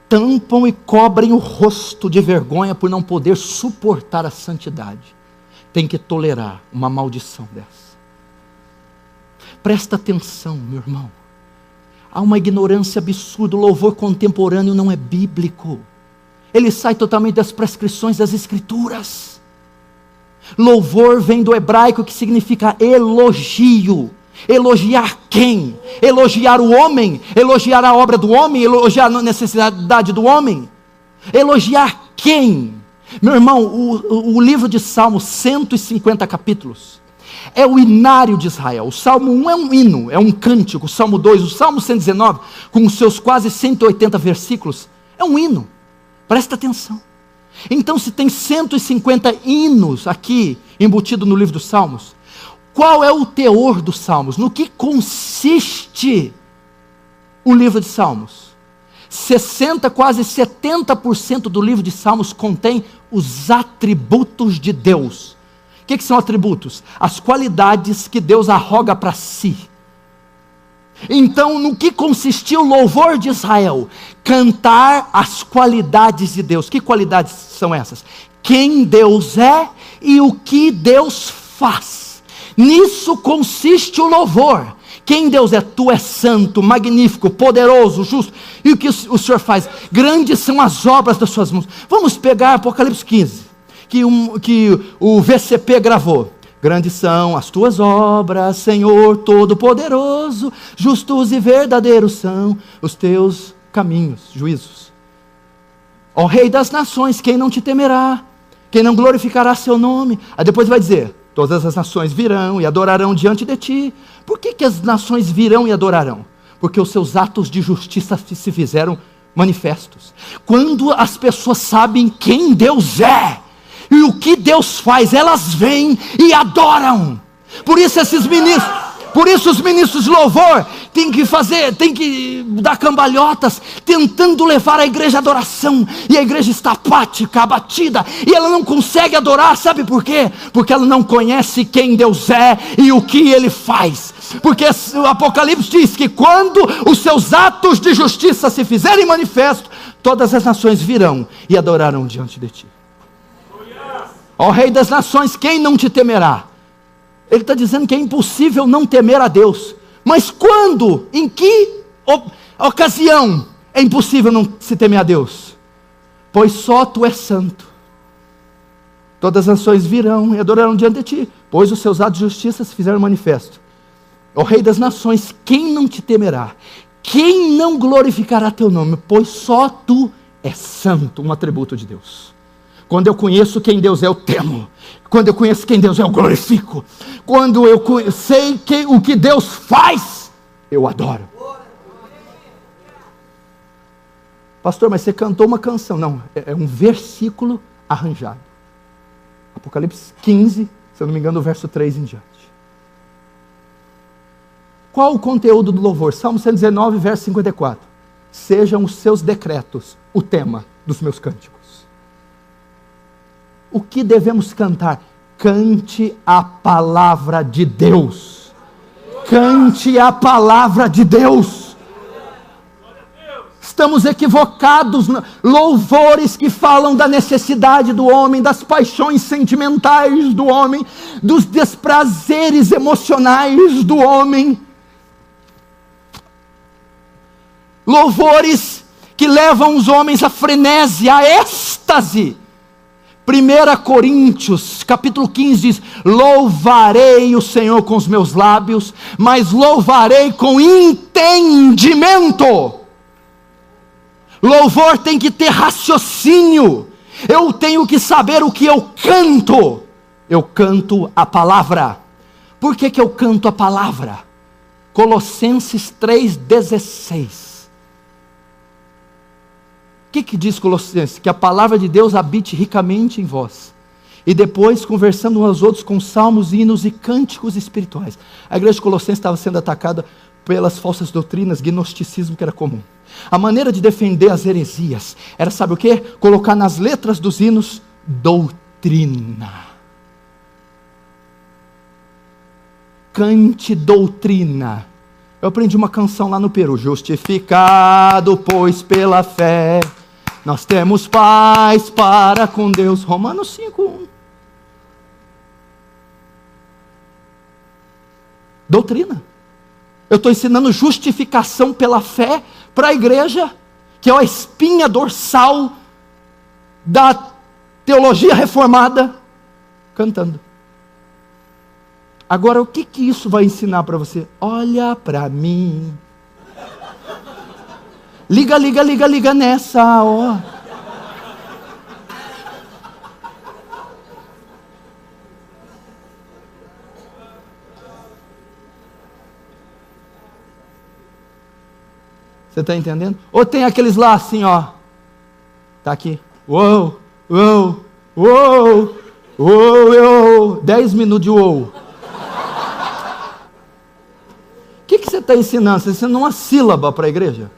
tampam e cobrem o rosto de vergonha por não poder suportar a santidade. Tem que tolerar uma maldição dessa. Presta atenção, meu irmão. Há uma ignorância absurda. O louvor contemporâneo não é bíblico. Ele sai totalmente das prescrições das escrituras. Louvor vem do hebraico, que significa elogio. Elogiar quem? Elogiar o homem? Elogiar a obra do homem? Elogiar a necessidade do homem? Elogiar quem? Meu irmão, o livro de Salmos, 150 capítulos, é o inário de Israel. O Salmo 1 é um hino, é um cântico. O Salmo 2, o Salmo 119, com os seus quase 180 versículos, é um hino. Presta atenção. Então, se tem 150 hinos aqui, embutido no livro dos Salmos, qual é o teor dos Salmos? No que consiste o livro de Salmos? 60, quase 70% do livro de Salmos contém os atributos de Deus. O que são atributos? As qualidades que Deus arroga para si. Então, no que consistia o louvor de Israel? Cantar as qualidades de Deus. Que qualidades são essas? Quem Deus é e o que Deus faz. Nisso consiste o louvor. Quem Deus é? Tu és santo, magnífico, poderoso, justo. E o que o Senhor faz? Grandes são as obras das suas mãos. Vamos pegar Apocalipse 15, que o VCP gravou. Grandes são as tuas obras, Senhor Todo-Poderoso, justos e verdadeiros são os teus caminhos, juízos. Ó Rei das nações, quem não te temerá? Quem não glorificará seu nome? Aí depois vai dizer, todas as nações virão e adorarão diante de ti. Por que as nações virão e adorarão? Porque os seus atos de justiça se fizeram manifestos. Quando as pessoas sabem quem Deus é, e o que Deus faz, elas vêm e adoram. Por isso os ministros de louvor têm que dar cambalhotas, tentando levar a igreja à adoração, e a igreja está apática, abatida, e ela não consegue adorar, sabe por quê? Porque ela não conhece quem Deus é e o que Ele faz. Porque o Apocalipse diz que quando os seus atos de justiça se fizerem manifesto, todas as nações virão e adorarão diante de ti. Ó Rei das nações, quem não te temerá? Ele está dizendo que é impossível não temer a Deus. Mas quando? Em que ocasião é impossível não se temer a Deus? Pois só tu és santo. Todas as nações virão e adorarão diante de ti, pois os seus atos de justiça se fizeram manifesto. Ó Rei das nações, quem não te temerá? Quem não glorificará teu nome? Pois só tu és santo, um atributo de Deus. Quando eu conheço quem Deus é, eu temo. Quando eu conheço quem Deus é, eu glorifico. Quando eu sei o que Deus faz, eu adoro. Pastor, mas você cantou uma canção. Não, é um versículo arranjado. Apocalipse 15, se eu não me engano, o verso 3 em diante. Qual o conteúdo do louvor? Salmo 119, verso 54. Sejam os seus decretos o tema dos meus cânticos. O que devemos cantar? Cante a palavra de Deus. Cante a palavra de Deus. Estamos equivocados. Louvores que falam da necessidade do homem, das paixões sentimentais do homem, dos desprazeres emocionais do homem. Louvores que levam os homens à frenesi, à êxtase. 1 Coríntios, capítulo 15 diz: louvarei o Senhor com os meus lábios, mas louvarei com entendimento. Louvor tem que ter raciocínio. Eu tenho que saber o que eu canto. Eu canto a palavra. Por que eu canto a palavra? Colossenses 3,16. O que diz Colossenses? Que a palavra de Deus habite ricamente em vós. E depois, conversando uns aos outros com salmos, hinos e cânticos espirituais. A igreja de Colossenses estava sendo atacada pelas falsas doutrinas, gnosticismo que era comum. A maneira de defender as heresias era, sabe o quê? Colocar nas letras dos hinos, doutrina. Cante doutrina. Eu aprendi uma canção lá no Peru. Justificado, pois pela fé, nós temos paz para com Deus. Romanos 5:1. Doutrina. Eu estou ensinando justificação pela fé para a igreja, que é a espinha dorsal da teologia reformada, cantando. Agora, o que isso vai ensinar para você? Olha para mim. Liga nessa, ó. Você está entendendo? Ou tem aqueles lá assim, ó. Tá aqui. Uou, uou, uou, uou, uou. 10 minutos de uou. O que você está ensinando? Você está ensinando uma sílaba para a igreja?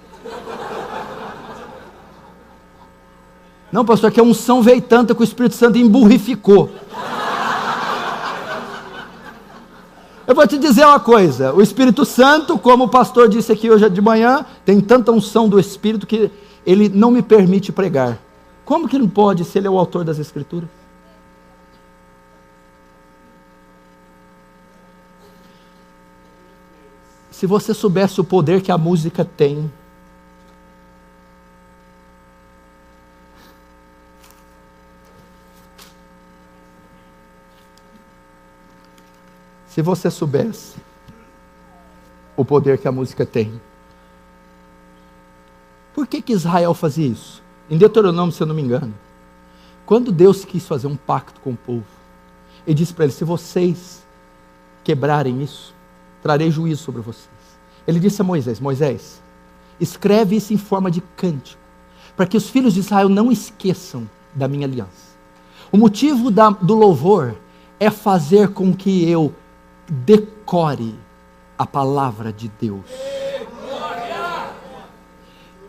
Não, pastor, que a unção veio tanta que o Espírito Santo emburrificou. Eu vou te dizer uma coisa, o Espírito Santo, como o pastor disse aqui hoje de manhã, tem tanta unção do Espírito que ele não me permite pregar. Como que ele não pode, se ele é o autor das Escrituras? Se você soubesse o poder que a música tem, se você soubesse o poder que a música tem. Por que Israel fazia isso? Em Deuteronômio, se eu não me engano, quando Deus quis fazer um pacto com o povo, ele disse para eles: se vocês quebrarem isso, trarei juízo sobre vocês. Ele disse a Moisés: Moisés, escreve isso em forma de cântico, para que os filhos de Israel não esqueçam da minha aliança. O motivo do louvor é fazer com que eu decore a palavra de Deus.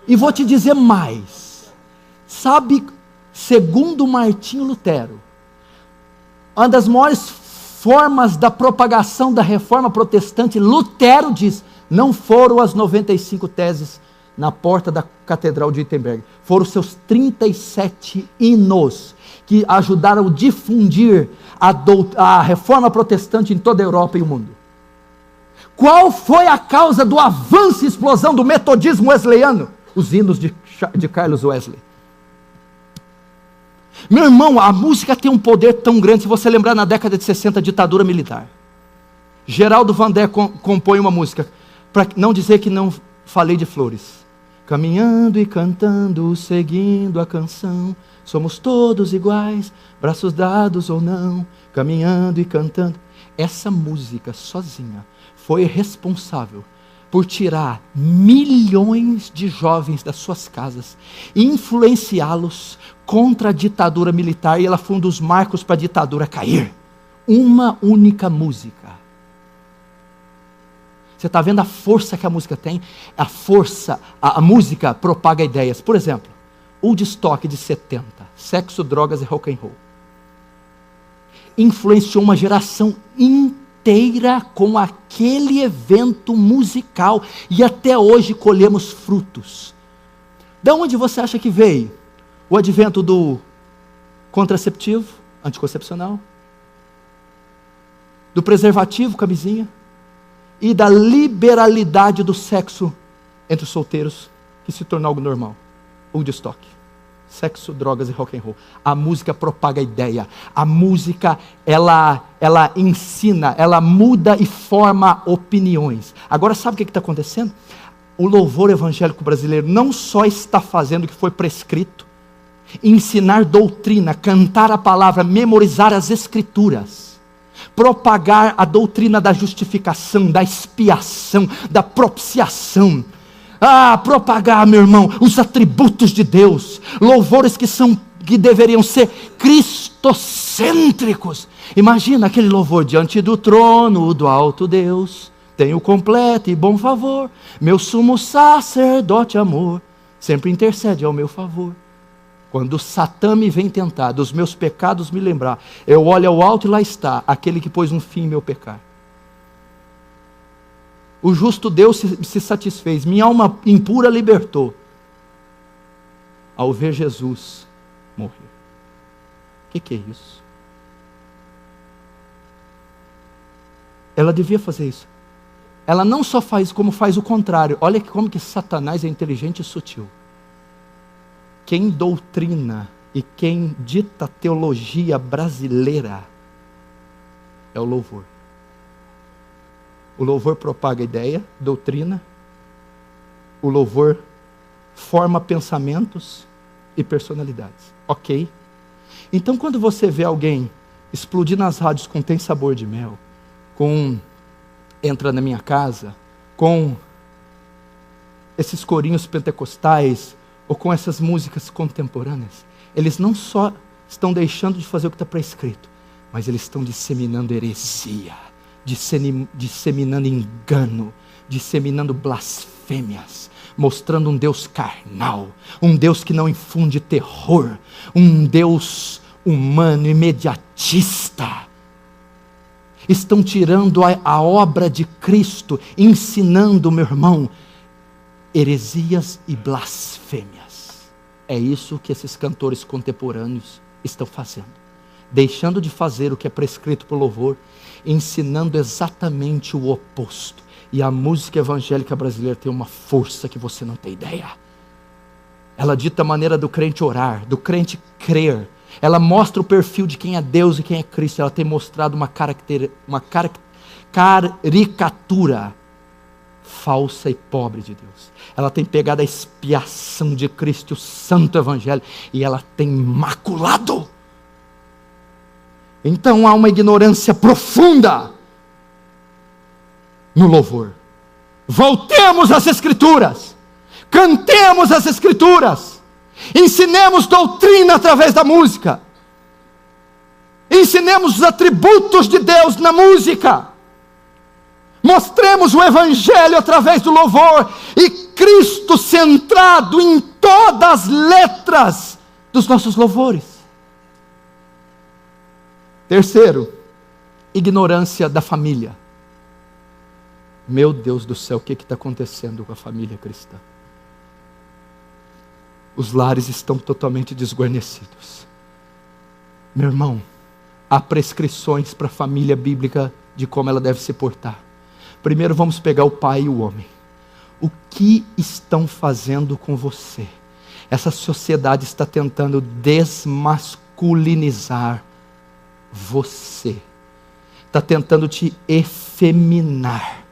E vou te dizer mais. Sabe, segundo Martinho Lutero, uma das maiores formas da propagação da reforma protestante, Lutero diz, não foram as 95 teses na porta da Catedral de Wittenberg, foram os seus 37 hinos que ajudaram a difundir a reforma protestante em toda a Europa e o mundo. Qual foi a causa do avanço e explosão do metodismo wesleyano? Os hinos de Carlos Wesley. Meu irmão, a música tem um poder tão grande. Se você lembrar, na década de 60, ditadura militar, Geraldo Vandé compõe uma música, para não dizer que não falei de flores. Caminhando e cantando, seguindo a canção, somos todos iguais, braços dados ou não, caminhando e cantando. Essa música sozinha foi responsável por tirar milhões de jovens das suas casas e influenciá-los contra a ditadura militar, e ela foi um dos marcos para a ditadura cair. Uma única música. Você está vendo a força que a música tem? A força, a música propaga ideias. Por exemplo, Woodstock de 70, sexo, drogas e rock and roll, influenciou uma geração inteira com aquele evento musical, e até hoje colhemos frutos. Da onde você acha que veio o advento do contraceptivo, anticoncepcional, do preservativo, camisinha, e da liberalidade do sexo entre os solteiros, que se tornou algo normal? Woodstock. Sexo, drogas e rock and roll. A música propaga a ideia. A música, ela ensina, ela muda e forma opiniões. Agora sabe o que está acontecendo? O louvor evangélico brasileiro não só está fazendo o que foi prescrito, ensinar doutrina, cantar a palavra, memorizar as escrituras, propagar a doutrina da justificação, da expiação, da propiciação. Propagar, meu irmão, os atributos de Deus, louvores que deveriam ser cristocêntricos. Imagina aquele louvor: diante do trono do alto Deus, tenho completo e bom favor, meu sumo sacerdote amor, sempre intercede ao meu favor. Quando Satã me vem tentar, dos meus pecados me lembrar, eu olho ao alto e lá está aquele que pôs um fim em meu pecar. O justo Deus se satisfez, minha alma impura libertou, ao ver Jesus morrer. O que é isso? Ela devia fazer isso. Ela não só faz, como faz o contrário. Olha como que Satanás é inteligente e sutil. Quem doutrina e quem dita a teologia brasileira é o louvor. O louvor propaga ideia, doutrina. O louvor forma pensamentos e personalidades. Ok? Então, quando você vê alguém explodir nas rádios com Tem Sabor de Mel, com Entra na Minha Casa, com esses corinhos pentecostais, ou com essas músicas contemporâneas, eles não só estão deixando de fazer o que está prescrito, mas eles estão disseminando heresia, disseminando engano, disseminando blasfêmias, mostrando um Deus carnal, um Deus que não infunde terror, um Deus humano, imediatista. Estão tirando a obra de Cristo, ensinando, meu irmão, heresias e blasfêmias. É isso que esses cantores contemporâneos estão fazendo. Deixando de fazer o que é prescrito por louvor, ensinando exatamente o oposto. E a música evangélica brasileira tem uma força que você não tem ideia. Ela dita a maneira do crente orar, do crente crer. Ela mostra o perfil de quem é Deus e quem é Cristo. Ela tem mostrado uma caricatura falsa e pobre de Deus. Ela tem pegado a expiação de Cristo, o santo evangelho, e ela tem maculado. Então há uma ignorância profunda no louvor. Voltemos às Escrituras, cantemos as Escrituras, ensinemos doutrina através da música, ensinemos os atributos de Deus na música, mostremos o Evangelho através do louvor, e Cristo centrado em todas as letras dos nossos louvores. Terceiro, ignorância da família. Meu Deus do céu, o que está acontecendo com a família cristã? Os lares estão totalmente desguarnecidos. Meu irmão, há prescrições para a família bíblica de como ela deve se portar. Primeiro vamos pegar o pai e o homem. O que estão fazendo com você? Essa sociedade está tentando desmasculinizar você. Está tentando te efeminar.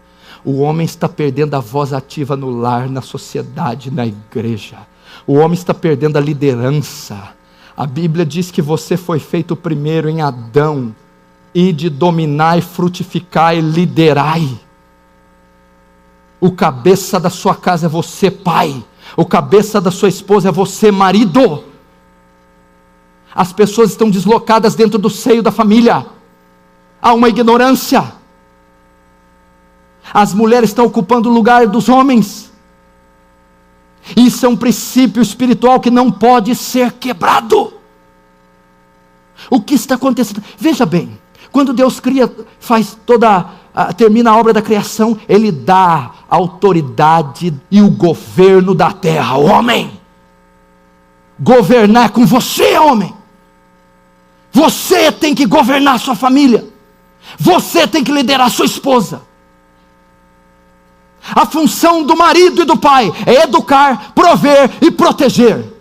O homem está perdendo a voz ativa no lar, na sociedade, na igreja. O homem está perdendo a liderança. A Bíblia diz que você foi feito primeiro em Adão, e de dominar e frutificar e liderai. O cabeça da sua casa é você, pai. O cabeça da sua esposa é você, marido. As pessoas estão deslocadas dentro do seio da família. Há uma ignorância. As mulheres estão ocupando o lugar dos homens. Isso é um princípio espiritual que não pode ser quebrado. O que está acontecendo? Veja bem, quando Deus cria, termina a obra da criação, Ele dá a autoridade e o governo da terra ao homem. governar com você, homem. Você tem que governar a sua família. Você tem que liderar a sua esposa. A função do marido e do pai é educar, prover e proteger.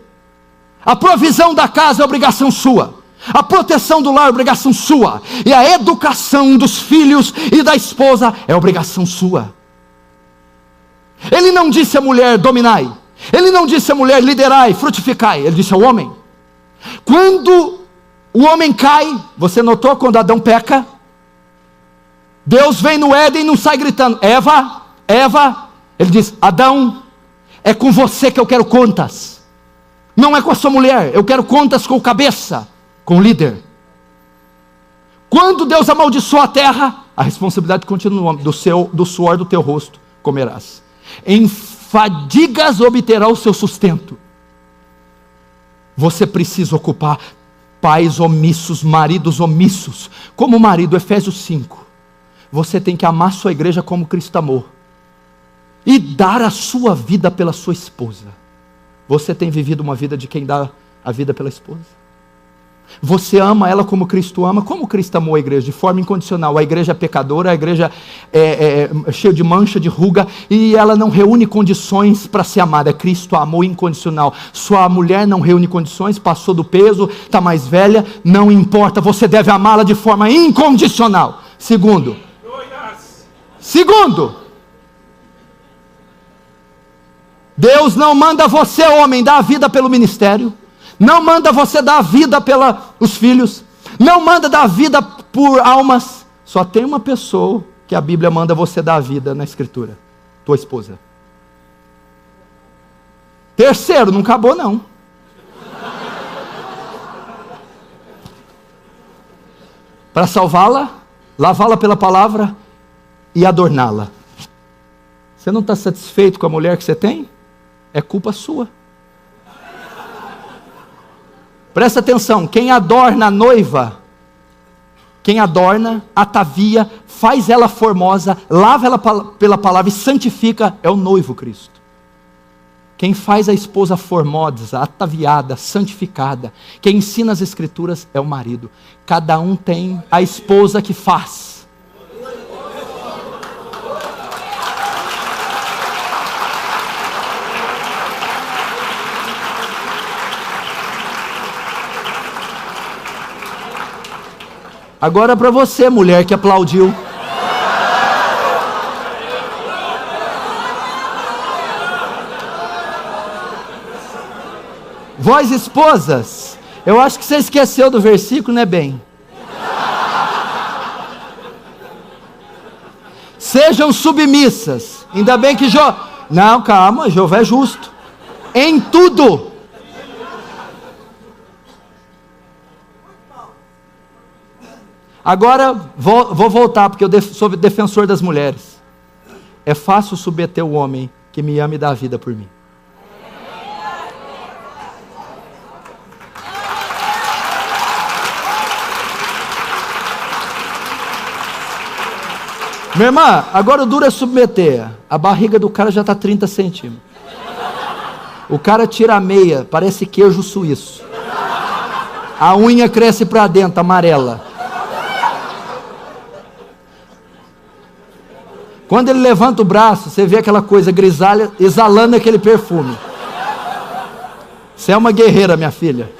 A provisão da casa é obrigação sua. A proteção do lar é obrigação sua. E a educação dos filhos e da esposa é obrigação sua. Ele não disse à mulher dominai. Ele não disse à mulher liderai, frutificai. Ele disse ao homem. Quando o homem cai, você notou quando Adão peca? Deus vem no Éden e não sai gritando, Eva, Eva. Ele diz, Adão, é com você que eu quero contas. Não é com a sua mulher, eu quero contas com o cabeça, com o líder. Quando Deus amaldiçoa a terra, a responsabilidade continua, do suor do teu rosto comerás. Em fadigas obterá o seu sustento. Você precisa ocupar pais omissos, maridos omissos. Como marido, Efésios 5. Você tem que amar sua igreja como Cristo amou. E dar a sua vida pela sua esposa. Você tem vivido uma vida de quem dá a vida pela esposa? Você ama ela como Cristo ama? Como Cristo amou a igreja? De forma incondicional. A igreja é pecadora, a igreja é cheia de mancha, de ruga, e ela não reúne condições para ser amada. Cristo a amou incondicional. Sua mulher não reúne condições, passou do peso, está mais velha, não importa, você deve amá-la de forma incondicional. Segundo, Deus não manda você, homem, dar a vida pelo ministério. Não manda você dar a vida pelos filhos. Não manda dar a vida por almas. Só tem uma pessoa que a Bíblia manda você dar a vida na Escritura. Tua esposa. Terceiro, não acabou não. Para salvá-la, lavá-la pela palavra e adorná-la. Você não está satisfeito com a mulher que você tem? É culpa sua. Presta atenção, quem adorna a noiva, quem adorna, atavia, faz ela formosa, lava ela pela palavra e santifica, é o noivo Cristo. Quem faz a esposa formosa, ataviada, santificada, quem ensina as escrituras é o marido. Cada um tem a esposa que faz. Agora para você, mulher que aplaudiu. Vós esposas, eu acho que você esqueceu do versículo, né, bem? Sejam submissas. Ainda bem que Não, calma, Jeová é justo. Em tudo. Agora, vou voltar, porque eu sou defensor das mulheres. É fácil submeter o homem que me ama e dá a vida por mim. Minha irmã, agora o duro é submeter. A barriga do cara já está 30 centímetros. O cara tira a meia, parece queijo suíço. A unha cresce para dentro, amarela. Quando ele levanta o braço, você vê aquela coisa grisalha exalando aquele perfume. Você é uma guerreira, minha filha.